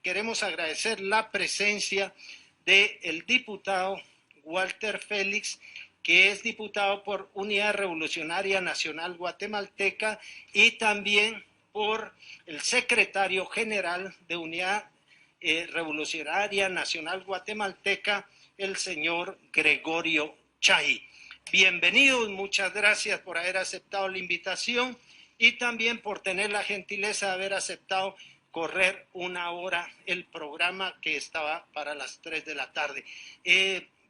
queremos agradecer la presencia del diputado Walter Félix, que es diputado por Unidad Revolucionaria Nacional Guatemalteca, y también por el secretario general de Unidad Revolucionaria Nacional Guatemalteca, el señor Gregorio Chay. Bienvenidos, muchas gracias por haber aceptado la invitación y también por tener la gentileza de haber aceptado correr una hora el programa que estaba para las 3 de la tarde.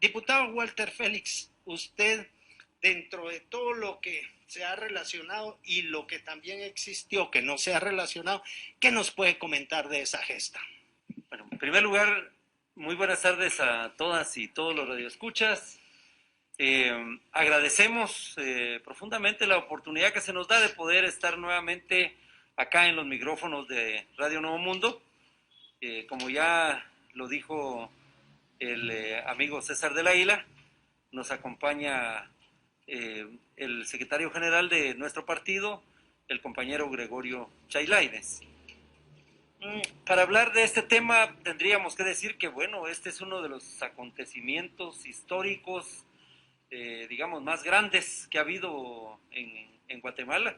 Diputado Walter Félix, usted, dentro de todo lo que se ha relacionado y lo que también existió que no se ha relacionado, ¿qué nos puede comentar de esa gesta? Bueno, en primer lugar, muy buenas tardes a todas y todos los radioescuchas. Agradecemos profundamente la oportunidad que se nos da de poder estar nuevamente acá en los micrófonos de Radio Nuevo Mundo. Como ya lo dijo el amigo César del Águila, nos acompaña el secretario general de nuestro partido, el compañero Gregorio Chailaines. Para hablar de este tema tendríamos que decir que, bueno, este es uno de los acontecimientos históricos, digamos, más grandes que ha habido en Guatemala.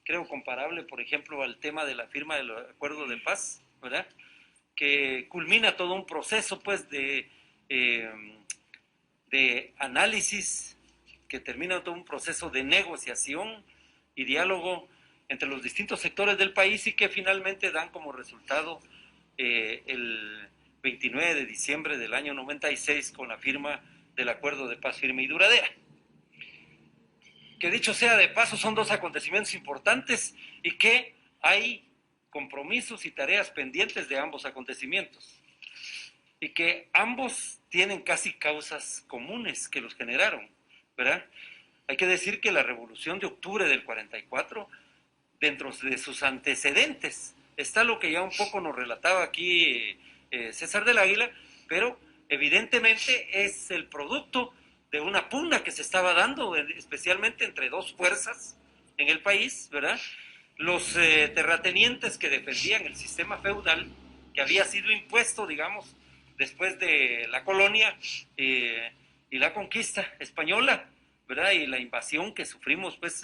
Creo comparable, por ejemplo, al tema de la firma del acuerdo de paz, ¿verdad? Que culmina todo un proceso, pues, de análisis, que termina todo un proceso de negociación y diálogo entre los distintos sectores del país y que finalmente dan como resultado el 29 de diciembre del año 96 con la firma del acuerdo de paz firme y duradera. Que dicho sea de paso, son dos acontecimientos importantes y que hay compromisos y tareas pendientes de ambos acontecimientos y que ambos tienen casi causas comunes que los generaron, ¿verdad? Hay que decir que la Revolución de Octubre del 44, dentro de sus antecedentes, está lo que ya un poco nos relataba aquí César del Águila, pero evidentemente es el producto de una pugna que se estaba dando, especialmente entre dos fuerzas en el país, ¿verdad? Los terratenientes que defendían el sistema feudal que había sido impuesto, digamos, después de la colonia y la conquista española, ¿verdad? Y la invasión que sufrimos, pues,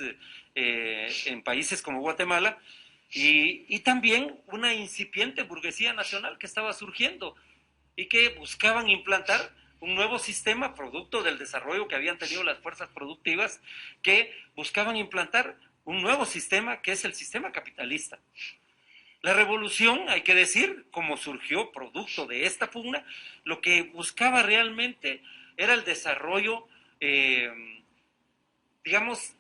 en países como Guatemala, y también una incipiente burguesía nacional que estaba surgiendo y que buscaban implantar un nuevo sistema producto del desarrollo que habían tenido las fuerzas productivas, que buscaban implantar un nuevo sistema que es el sistema capitalista. La revolución, hay que decir, como surgió producto de esta pugna, lo que buscaba realmente era el desarrollo, digamos,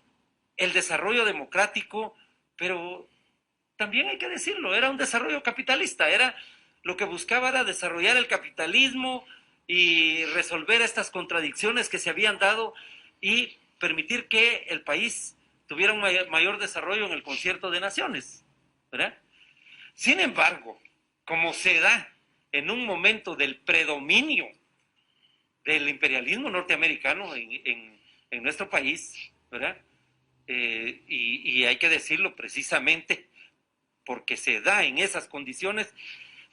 el desarrollo democrático, pero también hay que decirlo, era un desarrollo capitalista, lo que buscaba era desarrollar el capitalismo y resolver estas contradicciones que se habían dado y permitir que el país tuviera un mayor desarrollo en el concierto de naciones, ¿verdad? Sin embargo, como se da en un momento del predominio del imperialismo norteamericano en nuestro país, ¿verdad? Y hay que decirlo precisamente porque se da en esas condiciones,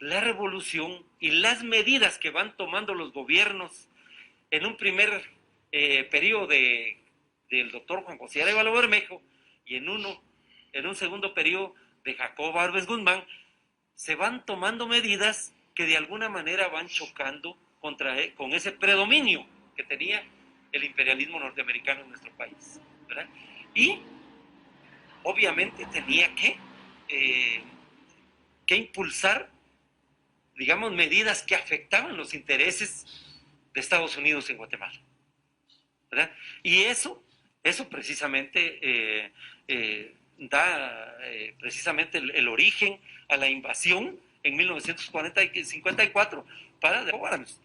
la revolución y las medidas que van tomando los gobiernos en un primer periodo del doctor Juan José Arevalo Bermejo y en un segundo periodo de Jacobo Arbenz Guzmán, se van tomando medidas que de alguna manera van chocando con ese predominio que tenía el imperialismo norteamericano en nuestro país, ¿verdad? Y obviamente tenía que impulsar, digamos, medidas que afectaban los intereses de Estados Unidos en Guatemala, ¿verdad? Y eso precisamente da precisamente el origen a la invasión en 1954 para derrocarnos.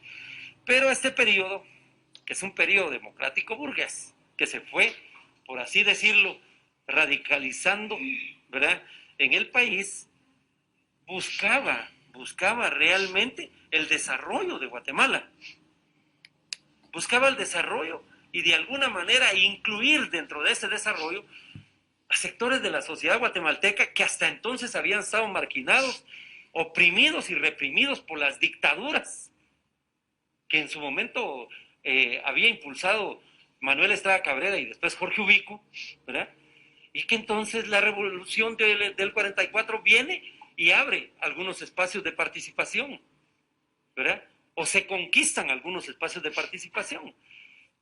Pero este periodo, que es un periodo democrático burgués, que se fue, por así decirlo, radicalizando, ¿verdad?, en el país, buscaba realmente el desarrollo de Guatemala. Buscaba el desarrollo y de alguna manera incluir dentro de ese desarrollo a sectores de la sociedad guatemalteca que hasta entonces habían estado marginados oprimidos y reprimidos por las dictaduras que en su momento había impulsado Manuel Estrada Cabrera y después Jorge Ubico, ¿verdad? Y que entonces la revolución del 44 viene y abre algunos espacios de participación, ¿verdad? O se conquistan algunos espacios de participación.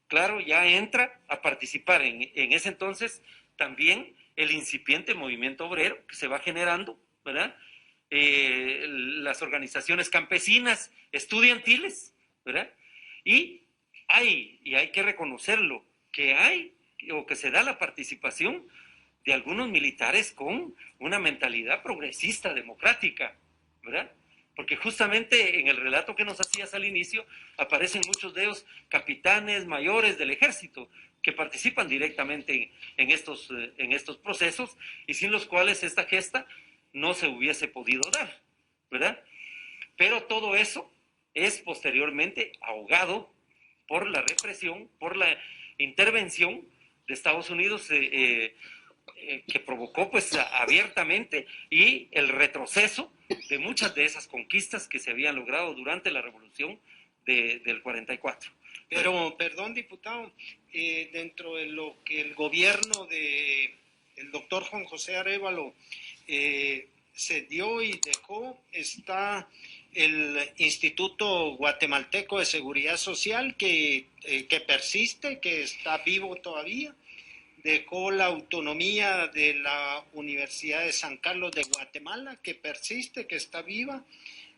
Claro, ya entra a participar en ese entonces también el incipiente movimiento obrero que se va generando, ¿verdad? Las organizaciones campesinas, estudiantiles, ¿verdad? Y hay que reconocerlo, que hay, o que se da la participación de algunos militares con una mentalidad progresista, democrática, ¿verdad? Porque justamente en el relato que nos hacías al inicio, aparecen muchos de ellos capitanes mayores del ejército, que participan directamente en estos procesos, y sin los cuales esta gesta no se hubiese podido dar, ¿verdad? Pero todo eso es posteriormente ahogado por la represión, por la intervención de Estados Unidos, que provocó pues abiertamente, y el retroceso de muchas de esas conquistas que se habían logrado durante la revolución del 44. Pero, perdón, diputado, dentro de lo que el gobierno de el doctor Juan José Arévalo se dio y dejó, está el Instituto Guatemalteco de Seguridad Social que persiste, que está vivo todavía. Dejó la autonomía de la Universidad de San Carlos de Guatemala, que persiste, que está viva.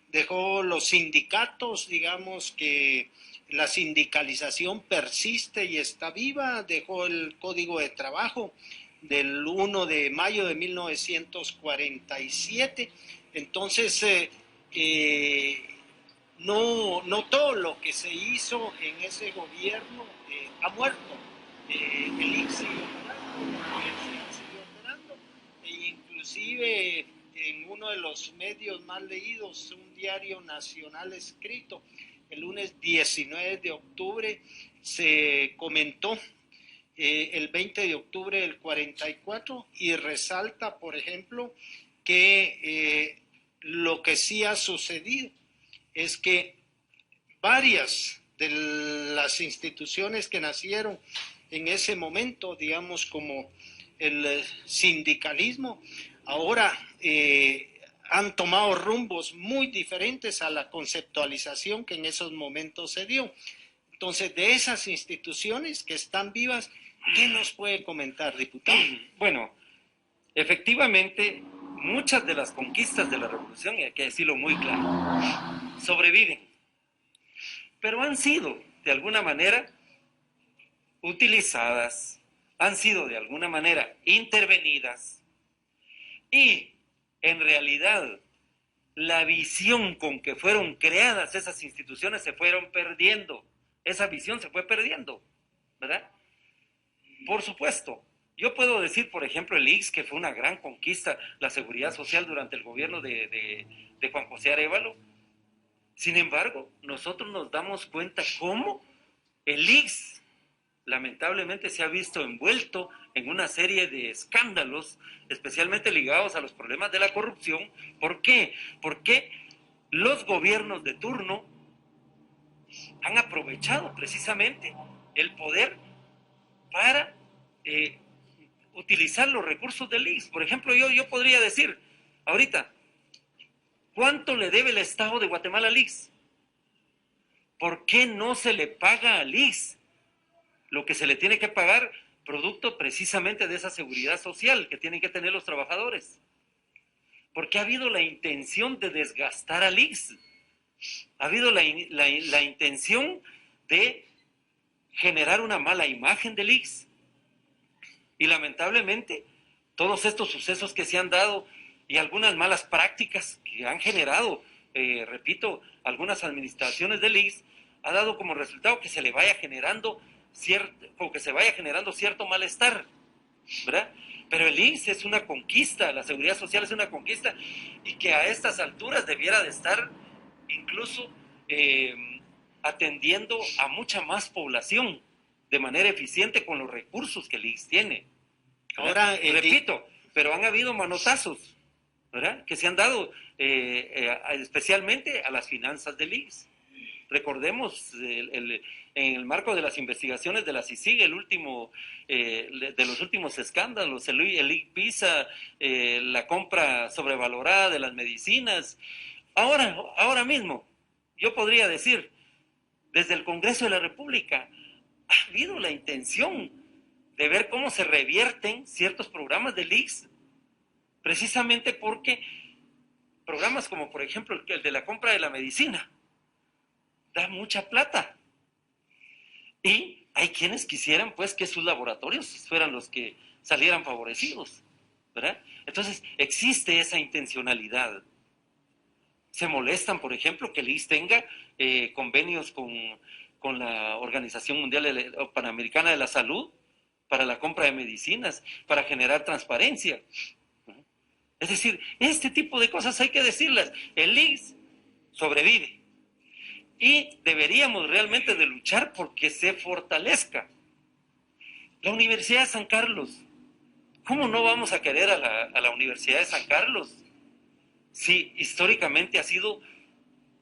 Dejó los sindicatos, digamos que la sindicalización persiste y está viva. Dejó el Código de Trabajo del 1 de mayo de 1947. Entonces, no todo lo que se hizo en ese gobierno ha muerto. El ICS sigue operando, e inclusive en uno de los medios más leídos, un diario nacional escrito, el lunes 19 de octubre se comentó el 20 de octubre del 44 y resalta, por ejemplo, que lo que sí ha sucedido es que varias de las instituciones que nacieron en ese momento, digamos, como el sindicalismo, ahora han tomado rumbos muy diferentes a la conceptualización que en esos momentos se dio. Entonces, de esas instituciones que están vivas, ¿qué nos puede comentar, diputado? Bueno, efectivamente, muchas de las conquistas de la revolución, y hay que decirlo muy claro, sobreviven, pero han sido, de alguna manera, utilizadas, han sido de alguna manera intervenidas, y en realidad la visión con que fueron creadas esas instituciones se fueron perdiendo, esa visión se fue perdiendo, ¿verdad? Por supuesto, yo puedo decir, por ejemplo, el ICS, que fue una gran conquista, la seguridad social durante el gobierno de Juan José Arévalo. Sin embargo, nosotros nos damos cuenta cómo el ICS lamentablemente se ha visto envuelto en una serie de escándalos, especialmente ligados a los problemas de la corrupción. ¿Por qué? Porque los gobiernos de turno han aprovechado precisamente el poder para utilizar los recursos del ICS. Por ejemplo, yo podría decir ahorita, ¿cuánto le debe el Estado de Guatemala al ICS? ¿Por qué no se le paga al ICS lo que se le tiene que pagar, producto precisamente de esa seguridad social que tienen que tener los trabajadores? Porque ha habido la intención de desgastar al ICS, ha habido la intención de generar una mala imagen del ICS, y lamentablemente todos estos sucesos que se han dado y algunas malas prácticas que han generado, repito, algunas administraciones del ICS, ha dado como resultado que se le vaya generando cierto malestar, ¿verdad? Pero el ICS es una conquista, la seguridad social es una conquista, y que a estas alturas debiera de estar incluso atendiendo a mucha más población de manera eficiente con los recursos que el ICS tiene. ¿Verdad? Ahora, repito, pero han habido manotazos, ¿verdad?, que se han dado especialmente a las finanzas del ICS. Recordemos, en el marco de las investigaciones de la CICIG, de los últimos escándalos, el ICPISA, la compra sobrevalorada de las medicinas. Ahora mismo, yo podría decir, desde el Congreso de la República, ha habido la intención de ver cómo se revierten ciertos programas del ICS, precisamente porque programas como, por ejemplo, el de la compra de la medicina, da mucha plata. Y hay quienes quisieran, pues, que sus laboratorios fueran los que salieran favorecidos, ¿verdad? Entonces, existe esa intencionalidad. Se molestan, por ejemplo, que el ICS tenga convenios con la Organización Mundial Panamericana de la Salud para la compra de medicinas, para generar transparencia. Es decir, este tipo de cosas hay que decirlas. El ICS sobrevive y deberíamos realmente de luchar porque se fortalezca. La Universidad de San Carlos, ¿cómo no vamos a querer a la Universidad de San Carlos? Sí, históricamente ha sido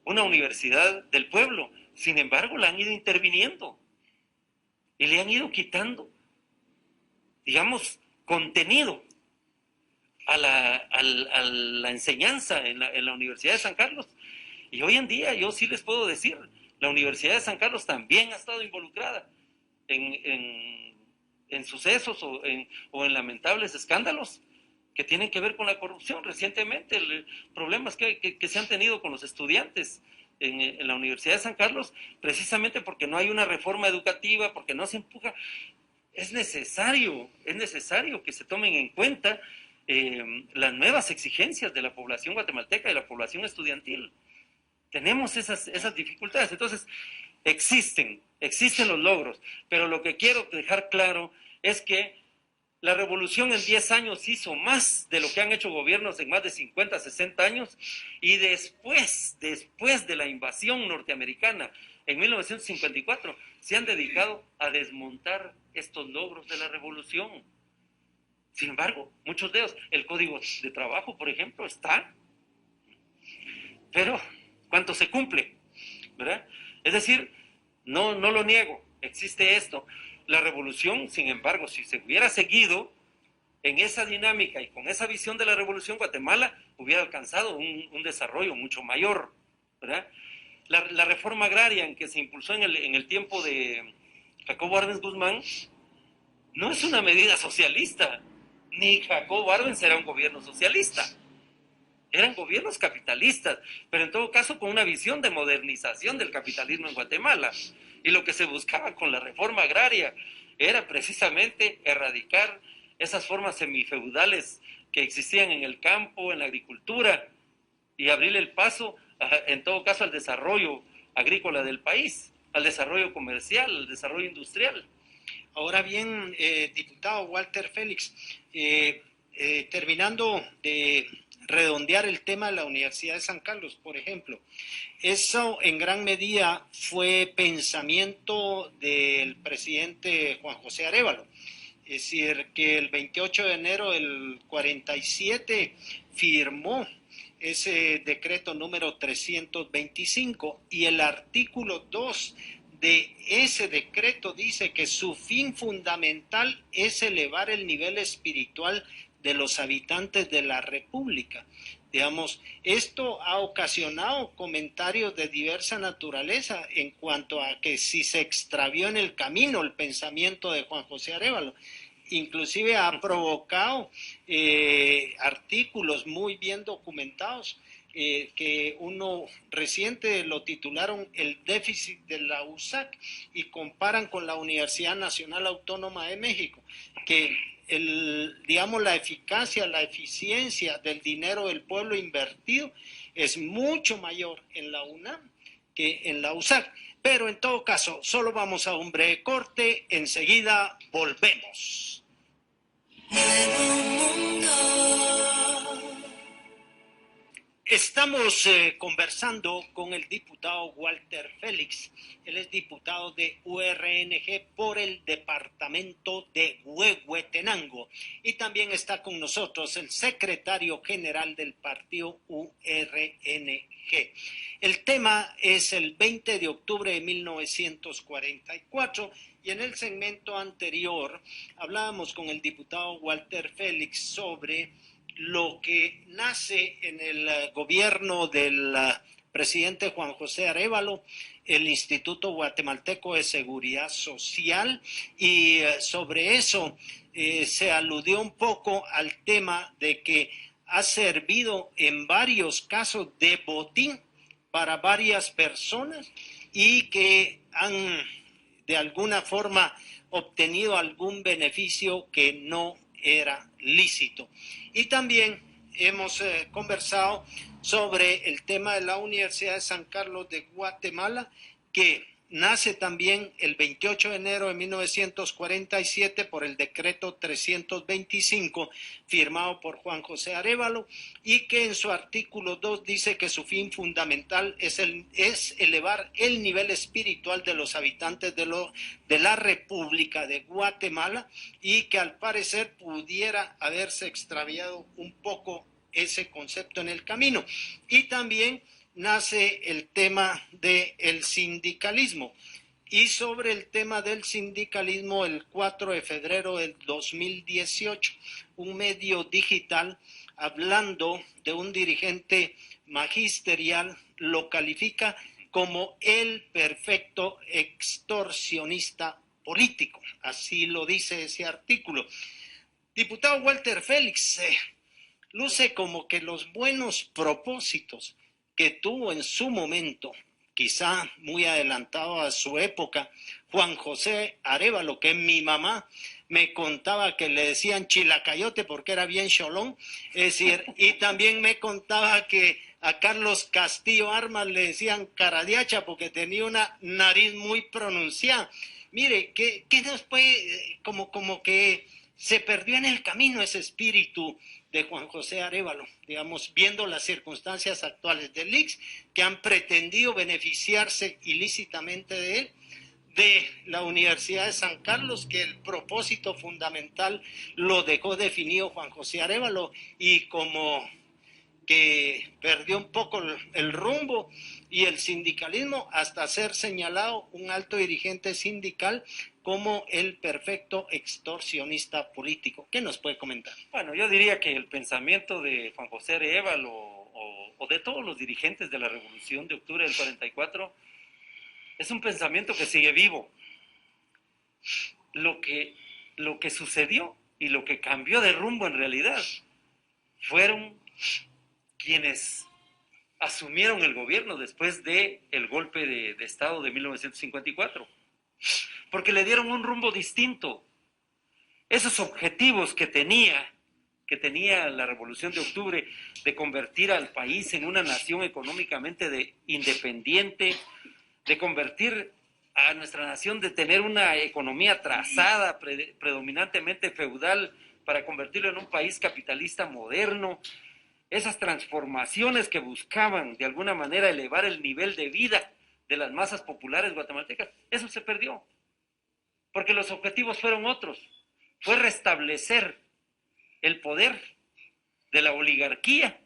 una universidad del pueblo. Sin embargo, la han ido interviniendo y le han ido quitando, digamos, contenido a la enseñanza en la Universidad de San Carlos. Y hoy en día yo sí les puedo decir, la Universidad de San Carlos también ha estado involucrada en sucesos o en lamentables escándalos que tienen que ver con la corrupción. Recientemente, problemas que se han tenido con los estudiantes en la Universidad de San Carlos, precisamente porque no hay una reforma educativa, porque no se empuja. Es necesario que se tomen en cuenta las nuevas exigencias de la población guatemalteca y la población estudiantil. Tenemos esas dificultades. Entonces, existen los logros, pero lo que quiero dejar claro es que la revolución en 10 años hizo más de lo que han hecho gobiernos en más de 50, 60 años, y después de la invasión norteamericana en 1954, se han dedicado a desmontar estos logros de la revolución. Sin embargo, muchos de ellos, el Código de Trabajo, por ejemplo, está, pero ¿cuánto se cumple? ¿Verdad? Es decir, no lo niego, existe esto. La revolución, sin embargo, si se hubiera seguido en esa dinámica y con esa visión de la revolución, Guatemala hubiera alcanzado un desarrollo mucho mayor, ¿verdad? La reforma agraria en que se impulsó en el tiempo de Jacobo Arbenz Guzmán no es una medida socialista, ni Jacobo Arbenz era un gobierno socialista. Eran gobiernos capitalistas, pero en todo caso con una visión de modernización del capitalismo en Guatemala. Y lo que se buscaba con la reforma agraria era precisamente erradicar esas formas semifeudales que existían en el campo, en la agricultura, y abrirle el paso, en todo caso, al desarrollo agrícola del país, al desarrollo comercial, al desarrollo industrial. Ahora bien, diputado Walter Félix, terminando de redondear el tema de la Universidad de San Carlos, por ejemplo, eso en gran medida fue pensamiento del presidente Juan José Arévalo. Es decir, que el 28 de enero del 47 firmó ese decreto número 325 y el artículo 2 de ese decreto dice que su fin fundamental es elevar el nivel espiritual de los habitantes de la República. Digamos, esto ha ocasionado comentarios de diversa naturaleza en cuanto a que si se extravió en el camino el pensamiento de Juan José Arévalo. Inclusive ha provocado artículos muy bien documentados que uno reciente lo titularon el déficit de la USAC y comparan con la Universidad Nacional Autónoma de México, que digamos, la eficacia, la eficiencia del dinero del pueblo invertido es mucho mayor en la UNAM que en la USAC. Pero en todo caso, solo vamos a un breve corte, enseguida volvemos. Estamos conversando con el diputado Walter Félix. Él es diputado de URNG por el departamento de Huehuetenango. Y también está con nosotros el secretario general del partido URNG. El tema es el 20 de octubre de 1944 y en el segmento anterior hablábamos con el diputado Walter Félix sobre lo que nace en el gobierno del presidente Juan José Arévalo, el Instituto Guatemalteco de Seguridad Social, y sobre eso se aludió un poco al tema de que ha servido en varios casos de botín para varias personas y que han de alguna forma obtenido algún beneficio que no era lícito. Y también hemos conversado sobre el tema de la Universidad de San Carlos de Guatemala, que nace también el 28 de enero de 1947 por el decreto 325 firmado por Juan José Arévalo y que en su artículo 2 dice que su fin fundamental es elevar el nivel espiritual de los habitantes de la República de Guatemala y que al parecer pudiera haberse extraviado un poco ese concepto en el camino. Y también nace el tema del sindicalismo. Y sobre el tema del sindicalismo, el 4 de febrero del 2018, un medio digital, hablando de un dirigente magisterial, lo califica como el perfecto extorsionista político. Así lo dice ese artículo. Diputado Walter Félix, luce como que los buenos propósitos que tuvo en su momento, quizá muy adelantado a su época, Juan José Arévalo, que mi mamá me contaba que le decían chilacayote porque era bien cholón, es decir, y también me contaba que a Carlos Castillo Armas le decían caradiacha porque tenía una nariz muy pronunciada. Mire, ¿qué nos puede, como que se perdió en el camino ese espíritu de Juan José Arévalo, digamos, viendo las circunstancias actuales del ICS, que han pretendido beneficiarse ilícitamente de él, de la Universidad de San Carlos, que el propósito fundamental lo dejó definido Juan José Arévalo, y como que perdió un poco el rumbo, y el sindicalismo hasta ser señalado un alto dirigente sindical como el perfecto extorsionista político. ¿Qué nos puede comentar? Bueno, yo diría que el pensamiento de Juan José Arévalo o de todos los dirigentes de la Revolución de Octubre del 44 es un pensamiento que sigue vivo. Lo que sucedió y lo que cambió de rumbo en realidad fueron quienes asumieron el gobierno después del golpe de Estado de 1954, porque le dieron un rumbo distinto. Esos objetivos que tenía la Revolución de Octubre de convertir al país en una nación económicamente independiente, de convertir a nuestra nación, de tener una economía trazada, predominantemente feudal, para convertirlo en un país capitalista moderno, esas transformaciones que buscaban de alguna manera elevar el nivel de vida de las masas populares guatemaltecas, eso se perdió, porque los objetivos fueron otros. Fue restablecer el poder de la oligarquía,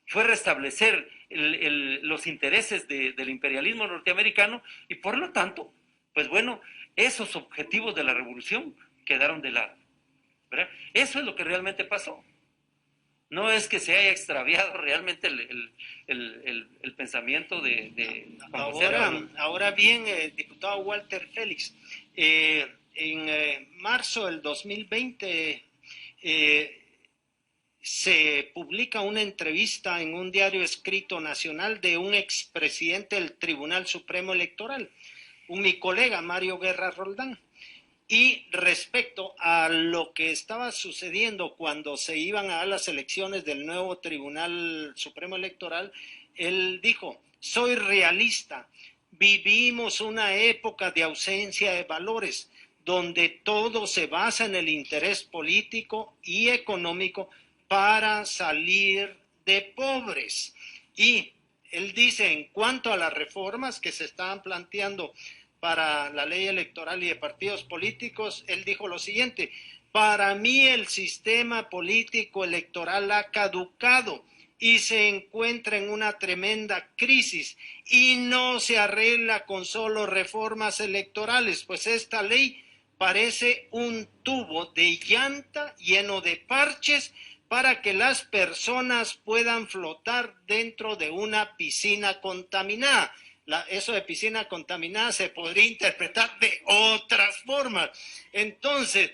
fue restablecer los intereses del imperialismo norteamericano y por lo tanto, pues bueno, esos objetivos de la revolución quedaron de lado, ¿verdad? Eso es lo que realmente pasó. No es que se haya extraviado realmente el pensamiento de Juan José Arévalo. Ahora bien, diputado Walter Félix, en marzo del 2020 se publica una entrevista en un diario escrito nacional de un expresidente del Tribunal Supremo Electoral, mi colega Mario Guerra Roldán. Y respecto a lo que estaba sucediendo cuando se iban a dar las elecciones del nuevo Tribunal Supremo Electoral, él dijo: soy realista, vivimos una época de ausencia de valores, donde todo se basa en el interés político y económico para salir de pobres. Y él dice, en cuanto a las reformas que se estaban planteando para la ley electoral y de partidos políticos, él dijo lo siguiente: para mí el sistema político electoral ha caducado y se encuentra en una tremenda crisis y no se arregla con solo reformas electorales, pues esta ley parece un tubo de llanta lleno de parches para que las personas puedan flotar dentro de una piscina contaminada. Eso de piscina contaminada se podría interpretar de otras formas. Entonces,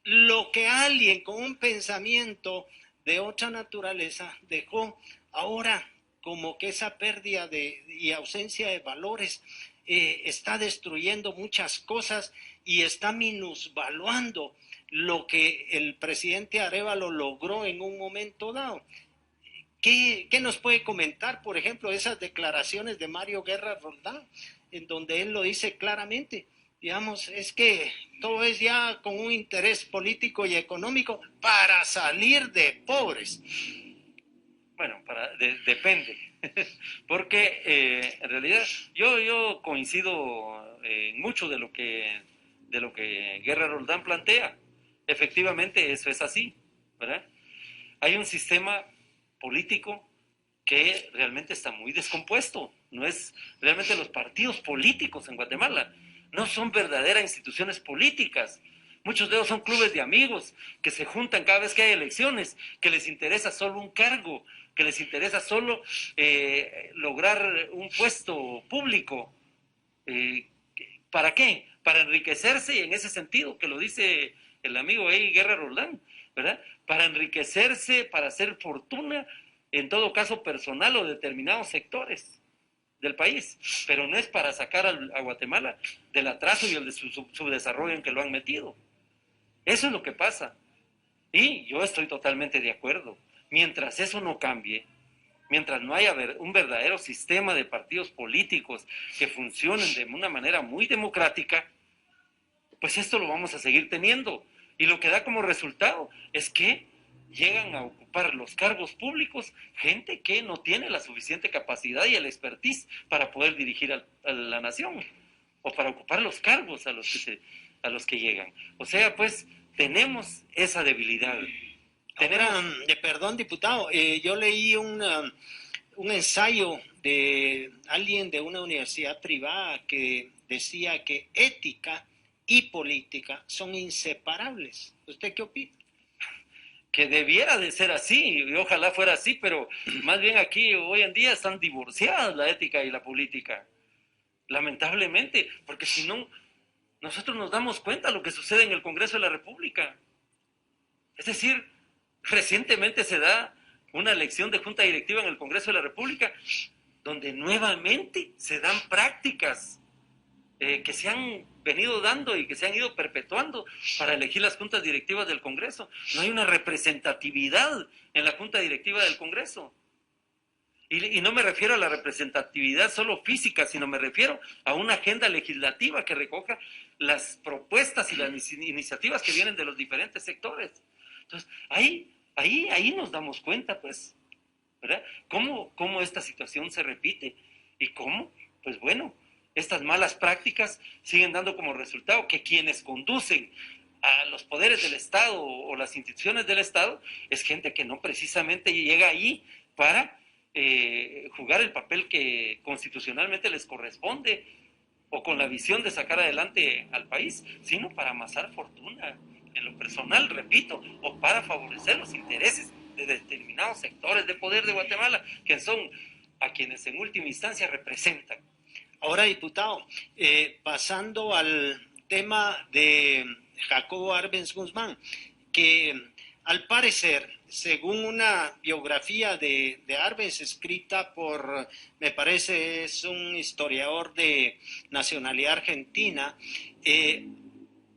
lo que alguien con un pensamiento de otra naturaleza dejó, ahora como que esa pérdida y ausencia de valores está destruyendo muchas cosas y está minusvaluando lo que el presidente Arévalo logró en un momento dado. ¿Qué nos puede comentar, por ejemplo, esas declaraciones de Mario Guerra Roldán, en donde él lo dice claramente? Digamos, es que todo es ya con un interés político y económico para salir de pobres. Bueno, depende, porque en realidad yo coincido en mucho de lo que Guerra Roldán plantea. Efectivamente, eso es así, ¿verdad? Hay un sistema político que realmente está muy descompuesto. No es realmente los partidos políticos en Guatemala. No son verdaderas instituciones políticas. Muchos de ellos son clubes de amigos que se juntan cada vez que hay elecciones, que les interesa solo un cargo, que les interesa solo lograr un puesto público. ¿Para qué? Para enriquecerse, y en ese sentido, que lo dice el amigo ahí, Guerra Roldán, ¿verdad? Para enriquecerse, para hacer fortuna, en todo caso personal o determinados sectores del país, pero no es para sacar a Guatemala del atraso y el de su desarrollo en que lo han metido. Eso es lo que pasa. Y yo estoy totalmente de acuerdo. Mientras eso no cambie, mientras no haya un verdadero sistema de partidos políticos que funcionen de una manera muy democrática, pues esto lo vamos a seguir teniendo. Y lo que da como resultado es que llegan a ocupar los cargos públicos gente que no tiene la suficiente capacidad y el expertise para poder dirigir a la nación o para ocupar los cargos a los que llegan. O sea, pues tenemos esa debilidad. Ahora, perdón, diputado, yo leí un ensayo de alguien de una universidad privada que decía que ética y política son inseparables. ¿Usted qué opina? Que debiera de ser así, y ojalá fuera así, pero más bien aquí hoy en día están divorciadas la ética y la política, lamentablemente, porque si no, nosotros nos damos cuenta de lo que sucede en el Congreso de la República. Es decir, recientemente se da una elección de junta directiva en el Congreso de la República, donde nuevamente se dan prácticas que se han venido dando y que se han ido perpetuando para elegir las juntas directivas del Congreso. No hay una representatividad en la junta directiva del Congreso. Y no me refiero a la representatividad solo física, sino me refiero a una agenda legislativa que recoja las propuestas y las iniciativas que vienen de los diferentes sectores. Entonces, ahí nos damos cuenta, pues, ¿verdad? ¿Cómo esta situación se repite? Y cómo, pues bueno, estas malas prácticas siguen dando como resultado que quienes conducen a los poderes del Estado o las instituciones del Estado es gente que no precisamente llega ahí para jugar el papel que constitucionalmente les corresponde o con la visión de sacar adelante al país, sino para amasar fortuna en lo personal, repito, o para favorecer los intereses de determinados sectores de poder de Guatemala, que son a quienes en última instancia representan. Ahora, diputado, pasando al tema de Jacobo Arbenz Guzmán, que al parecer, según una biografía de Arbenz escrita por, me parece, es un historiador de nacionalidad argentina,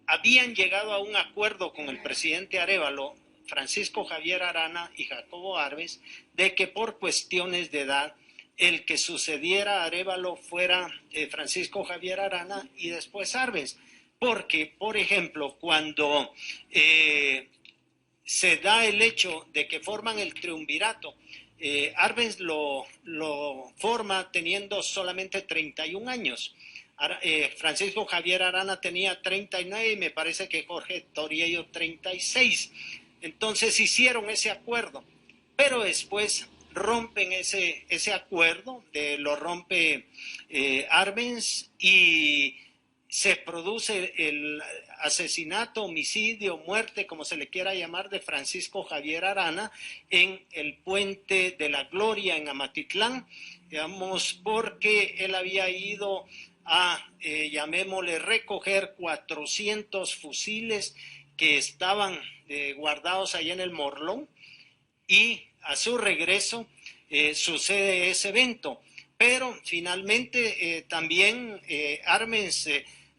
habían llegado a un acuerdo con el presidente Arévalo, Francisco Javier Arana y Jacobo Arbenz, de que por cuestiones de edad el que sucediera a Arévalo fuera Francisco Javier Arana y después Arbenz. Porque, por ejemplo, cuando se da el hecho de que forman el triunvirato, Arbenz lo forma teniendo solamente 31 años. Francisco Javier Arana tenía 39 y me parece que Jorge Toriello 36. Entonces hicieron ese acuerdo, pero después rompen ese acuerdo, lo rompe Arbenz y se produce el asesinato, homicidio, muerte, como se le quiera llamar, de Francisco Javier Arana en el Puente de la Gloria en Amatitlán, digamos, porque él había ido a, llamémosle, recoger 400 fusiles que estaban guardados allá en el Morlón, y a su regreso sucede ese evento. Pero finalmente también Arbenz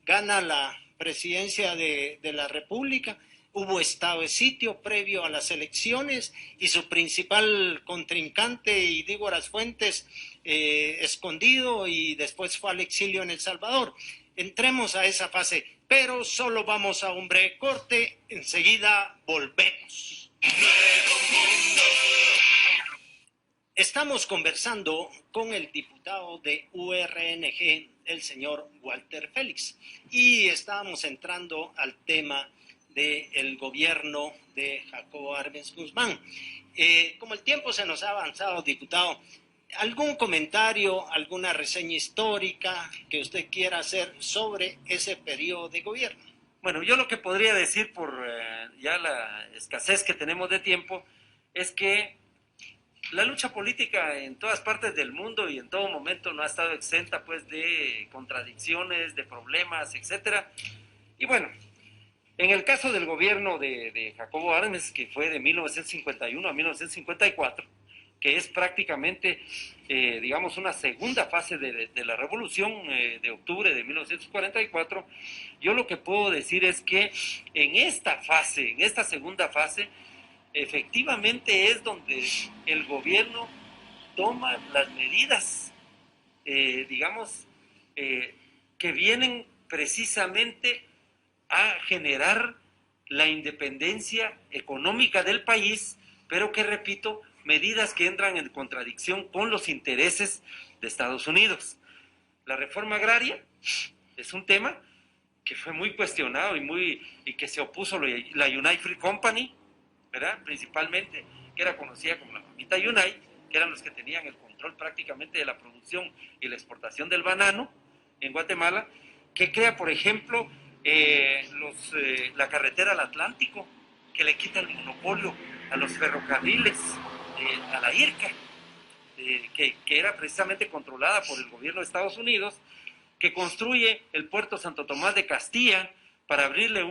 gana la presidencia de la República. Hubo estado de sitio previo a las elecciones y su principal contrincante, Idígoras Fuentes, escondido y después fue al exilio en El Salvador. Entremos a esa fase, pero solo vamos a un breve corte, enseguida volvemos. Estamos conversando con el diputado de URNG, el señor Walter Félix, y estábamos entrando al tema del gobierno de Jacobo Arbenz Guzmán. Como el tiempo se nos ha avanzado, diputado, ¿algún comentario, alguna reseña histórica que usted quiera hacer sobre ese periodo de gobierno? Bueno, yo lo que podría decir por ya la escasez que tenemos de tiempo es que la lucha política en todas partes del mundo y en todo momento no ha estado exenta pues de contradicciones, de problemas, etcétera. Y bueno, en el caso del gobierno de Jacobo Arbenz, que fue de 1951 a 1954, que es prácticamente, digamos, una segunda fase de la revolución de octubre de 1944, yo lo que puedo decir es que en esta fase, en esta segunda fase, efectivamente es donde el gobierno toma las medidas, digamos, que vienen precisamente a generar la independencia económica del país, pero que, repito, medidas que entran en contradicción con los intereses de Estados Unidos. La reforma agraria es un tema que fue muy cuestionado y que se opuso la United Fruit Company, ¿verdad? Principalmente, que era conocida como la mamita United, que eran los que tenían el control prácticamente de la producción y la exportación del banano en Guatemala, que crea, por ejemplo, la carretera al Atlántico, que le quita el monopolio a los ferrocarriles, a la IRCA, que era precisamente controlada por el gobierno de Estados Unidos, que construye el puerto Santo Tomás de Castilla para abrirle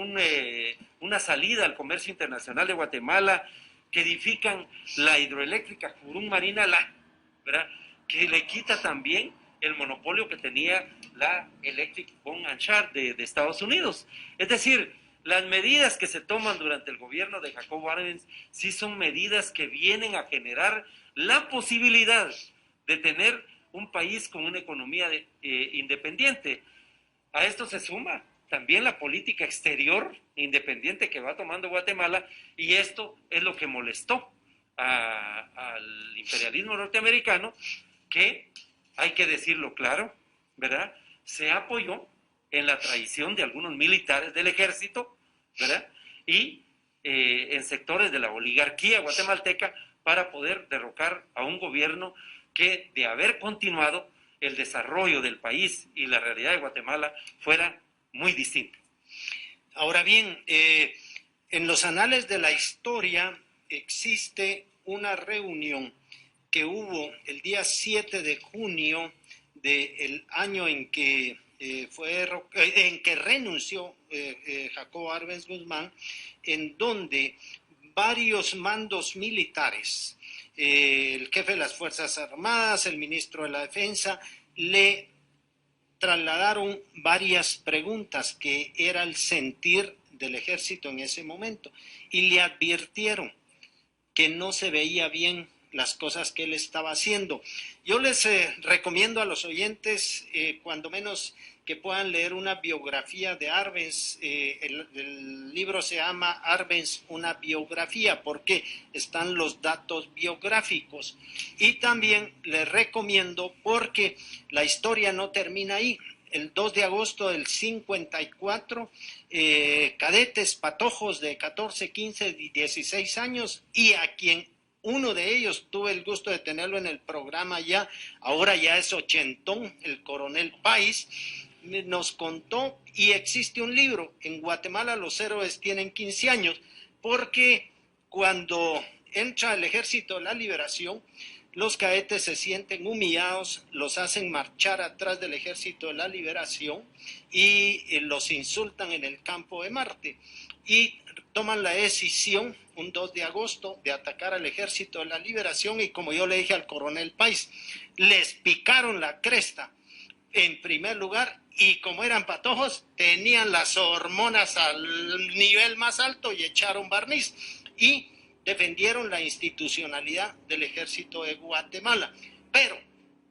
una salida al comercio internacional de Guatemala, que edifican la hidroeléctrica Jurún Marina La, ¿verdad? Que le quita también el monopolio que tenía la Electric Boat and Charter de Estados Unidos. Es decir, las medidas que se toman durante el gobierno de Jacobo Arbenz sí son medidas que vienen a generar la posibilidad de tener un país con una economía independiente. A esto se suma también la política exterior independiente que va tomando Guatemala, y esto es lo que molestó al imperialismo norteamericano, que, hay que decirlo claro, ¿verdad?, se apoyó en la traición de algunos militares del ejército, ¿verdad?, y en sectores de la oligarquía guatemalteca para poder derrocar a un gobierno que, de haber continuado, el desarrollo del país y la realidad de Guatemala fuera muy distinta. Ahora bien, en los anales de la historia existe una reunión que hubo el día 7 de junio del año en que renunció Jacobo Arbenz Guzmán, en donde varios mandos militares, el jefe de las Fuerzas Armadas, el ministro de la Defensa, le trasladaron varias preguntas que era el sentir del ejército en ese momento, y le advirtieron que no se veía bien las cosas que él estaba haciendo. Yo les recomiendo a los oyentes, cuando menos, que puedan leer una biografía de Arbenz. El libro se llama Arbenz, una biografía, porque están los datos biográficos. Y también les recomiendo, porque la historia no termina ahí. El 2 de agosto del 54, cadetes patojos de 14, 15 y 16 años, y a quien uno de ellos tuve el gusto de tenerlo en el programa ya, ahora ya es ochentón, el coronel Páez, nos contó, y existe un libro, en Guatemala los héroes tienen 15 años, porque cuando entra el Ejército de la Liberación, los cadetes se sienten humillados, los hacen marchar atrás del Ejército de la Liberación y los insultan en el campo de Marte. Y toman la decisión, un 2 de agosto, de atacar al Ejército de la Liberación, y como yo le dije al coronel Páez, les picaron la cresta en primer lugar, y como eran patojos, tenían las hormonas al nivel más alto y echaron barniz, y defendieron la institucionalidad del Ejército de Guatemala. Pero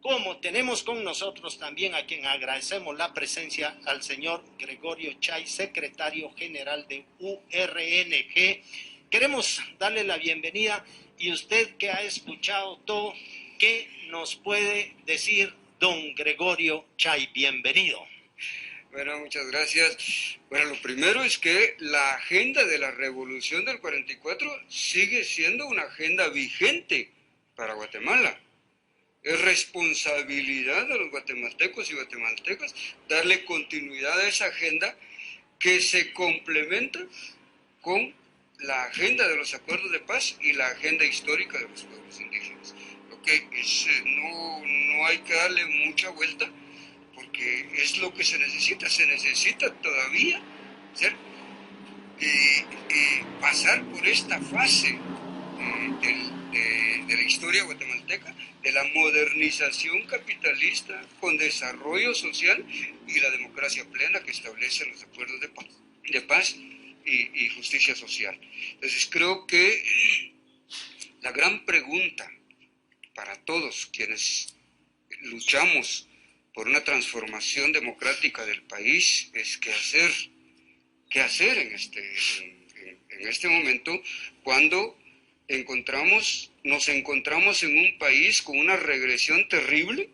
como tenemos con nosotros también, a quien agradecemos la presencia, al señor Gregorio Chay, secretario general de URNG, queremos darle la bienvenida, y usted que ha escuchado todo, ¿qué nos puede decir don Gregorio Chay? Bienvenido. Bueno, muchas gracias. Bueno, lo primero es que la agenda de la Revolución del 44 sigue siendo una agenda vigente para Guatemala. Es responsabilidad de los guatemaltecos y guatemaltecas darle continuidad a esa agenda, que se complementa con la agenda de los acuerdos de paz y la agenda histórica de los pueblos indígenas. Lo que es, no hay que darle mucha vuelta, porque es lo que se necesita todavía, ¿cierto? Pasar por esta fase de la historia guatemalteca, de la modernización capitalista con desarrollo social y la democracia plena que establecen los acuerdos de paz y justicia social. Entonces creo que la gran pregunta para todos quienes luchamos por una transformación democrática del país es qué hacer en este momento, cuando nos encontramos en un país con una regresión terrible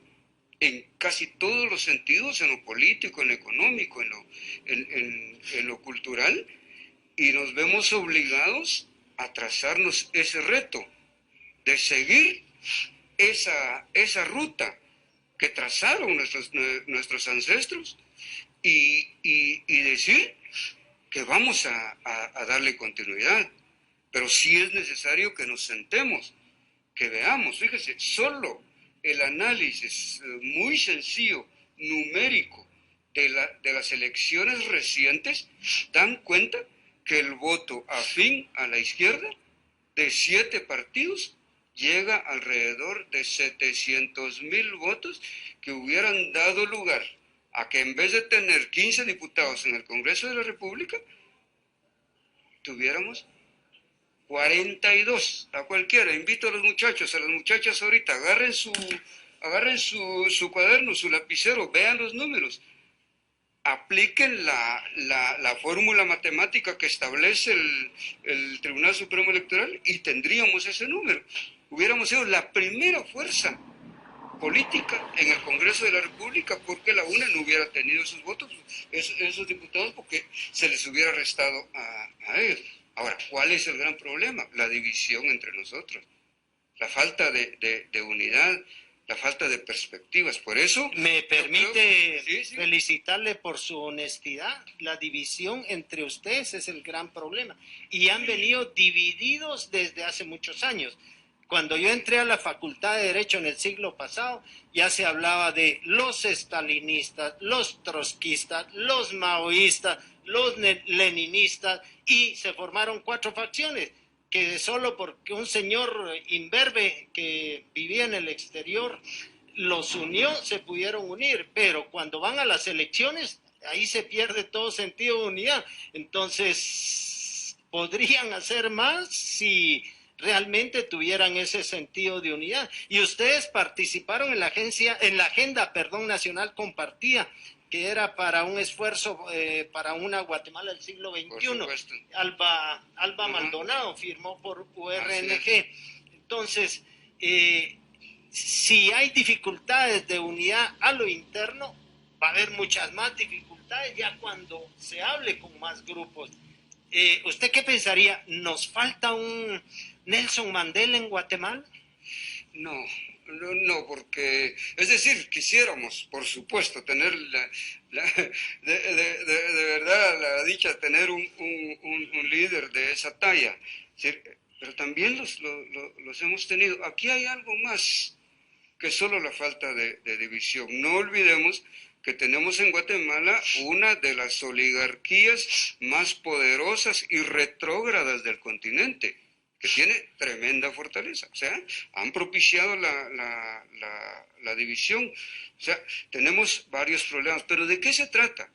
en casi todos los sentidos, en lo político, en lo económico, en lo cultural, y nos vemos obligados a trazarnos ese reto de seguir esa ruta que trazaron nuestros ancestros, y decir que vamos a darle continuidad. Pero sí es necesario que nos sentemos, que veamos. Fíjese, solo el análisis muy sencillo, numérico, de las elecciones recientes dan cuenta que el voto afín a la izquierda de 7 partidos llega alrededor de 700,000 votos, que hubieran dado lugar a que, en vez de tener 15 diputados en el Congreso de la República, tuviéramos 42. A cualquiera, invito a los muchachos, a las muchachas ahorita, agarren su cuaderno, su lapicero, vean los números, apliquen la fórmula matemática que establece el Tribunal Supremo Electoral, y tendríamos ese número. Hubiéramos sido la primera fuerza política en el Congreso de la República, porque la UNE no hubiera tenido esos votos, esos diputados, porque se les hubiera restado a ellos. Ahora, ¿cuál es el gran problema? La división entre nosotros, la falta de unidad, la falta de perspectivas. Por eso... ¿Me permite felicitarle por su honestidad? La división entre ustedes es el gran problema, y han venido divididos desde hace muchos años. Cuando yo entré a la Facultad de Derecho en el siglo pasado, ya se hablaba de los estalinistas, los trotskistas, los maoístas, los leninistas, y se formaron 4 facciones, que solo porque un señor imberbe que vivía en el exterior los unió, se pudieron unir, pero cuando van a las elecciones, ahí se pierde todo sentido de unidad. Entonces, ¿podrían hacer más si realmente tuvieran ese sentido de unidad. Y ustedes participaron en la agenda nacional compartida, que era para un esfuerzo para una Guatemala del siglo XXI. Alba Maldonado firmó por URNG. Entonces, si hay dificultades de unidad a lo interno, va a haber muchas más dificultades ya cuando se hable con más grupos. ¿Usted qué pensaría? ¿Nos falta un Nelson Mandela en Guatemala? No, porque, es decir, quisiéramos, por supuesto, tener de verdad la dicha de tener un líder de esa talla, pero también los hemos tenido. Aquí hay algo más que solo la falta de división. No olvidemos que tenemos en Guatemala una de las oligarquías más poderosas y retrógradas del continente, que tiene tremenda fortaleza. O sea, han propiciado la división. O sea, tenemos varios problemas. ¿Pero de qué se trata?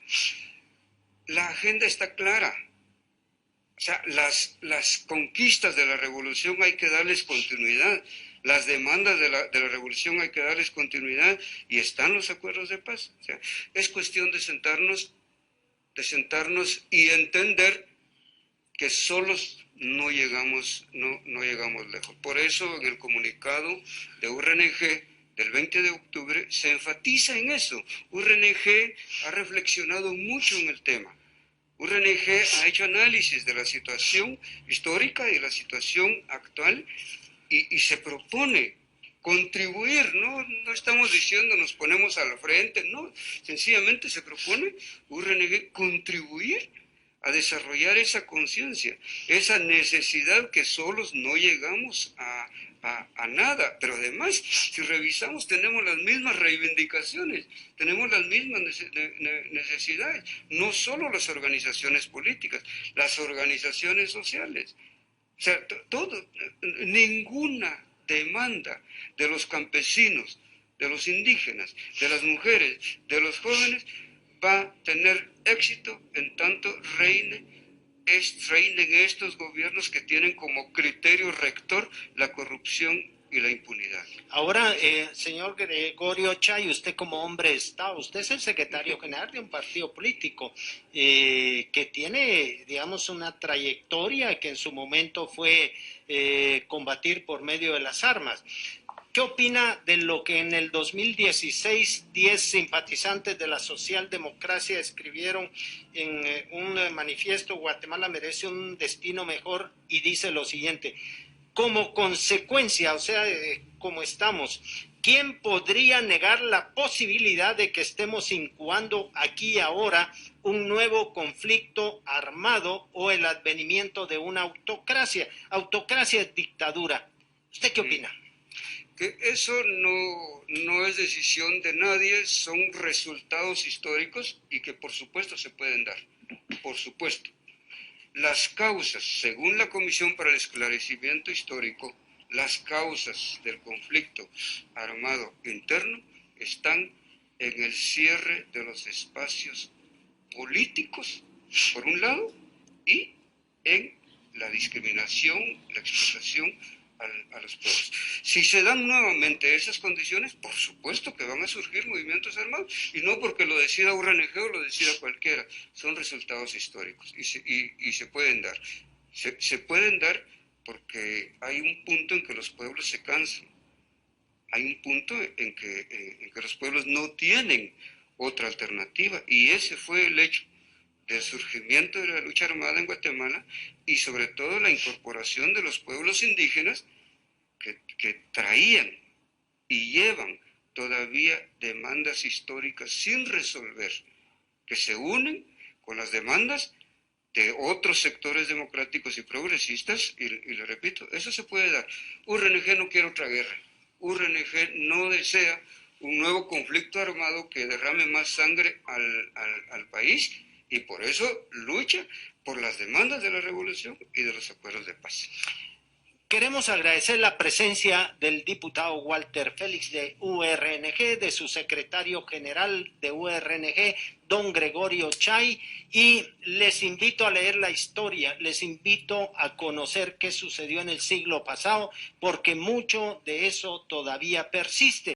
La agenda está clara. O sea, las conquistas de la revolución hay que darles continuidad. Las demandas de la revolución hay que darles continuidad y están los acuerdos de paz. O sea, es cuestión de sentarnos y entender que solos no llegamos lejos. Por eso en el comunicado de URNG del 20 de octubre se enfatiza en eso. URNG ha reflexionado mucho en el tema. URNG ha hecho análisis de la situación histórica y de la situación actual y se propone contribuir, no estamos diciendo nos ponemos al frente, no, sencillamente se propone URNG contribuir a desarrollar esa conciencia, esa necesidad que solos no llegamos a nada, pero además, si revisamos, tenemos las mismas reivindicaciones, tenemos las mismas necesidades, no solo las organizaciones políticas, las organizaciones sociales. O sea, ninguna demanda de los campesinos, de los indígenas, de las mujeres, de los jóvenes, va a tener éxito en tanto reinen estos gobiernos que tienen como criterio rector la corrupción y la impunidad. Ahora, señor Gregorio Chay, usted como hombre de Estado, usted es el secretario general de un partido político que tiene, digamos, una trayectoria que en su momento fue combatir por medio de las armas. ¿Qué opina de lo que en el 2016 10 simpatizantes de la socialdemocracia escribieron en un manifiesto Guatemala merece un destino mejor y dice lo siguiente: como consecuencia, o sea, como estamos, ¿quién podría negar la posibilidad de que estemos incubando aquí y ahora un nuevo conflicto armado o el advenimiento de una autocracia? Autocracia es dictadura. ¿Usted qué opina? Que eso no es decisión de nadie, son resultados históricos y que por supuesto se pueden dar, por supuesto. Las causas, según la Comisión para el Esclarecimiento Histórico, las causas del conflicto armado interno están en el cierre de los espacios políticos, por un lado, y en la discriminación, la explotación a los pueblos. Si se dan nuevamente esas condiciones, por supuesto que van a surgir movimientos armados, y no porque lo decida URNG o lo decida cualquiera, son resultados históricos, y se pueden dar. Se pueden dar porque hay un punto en que los pueblos se cansan, hay un punto en que los pueblos no tienen otra alternativa, y ese fue el hecho del surgimiento de la lucha armada en Guatemala y sobre todo la incorporación de los pueblos indígenas que traían y llevan todavía demandas históricas sin resolver, que se unen con las demandas de otros sectores democráticos y progresistas, y le repito, eso se puede dar. URNG no quiere otra guerra, URNG no desea un nuevo conflicto armado que derrame más sangre al país, y por eso lucha por las demandas de la revolución y de los acuerdos de paz. Queremos agradecer la presencia del diputado Walter Félix de URNG, de su secretario general de URNG, don Gregorio Chay, y les invito a leer la historia, les invito a conocer qué sucedió en el siglo pasado, porque mucho de eso todavía persiste.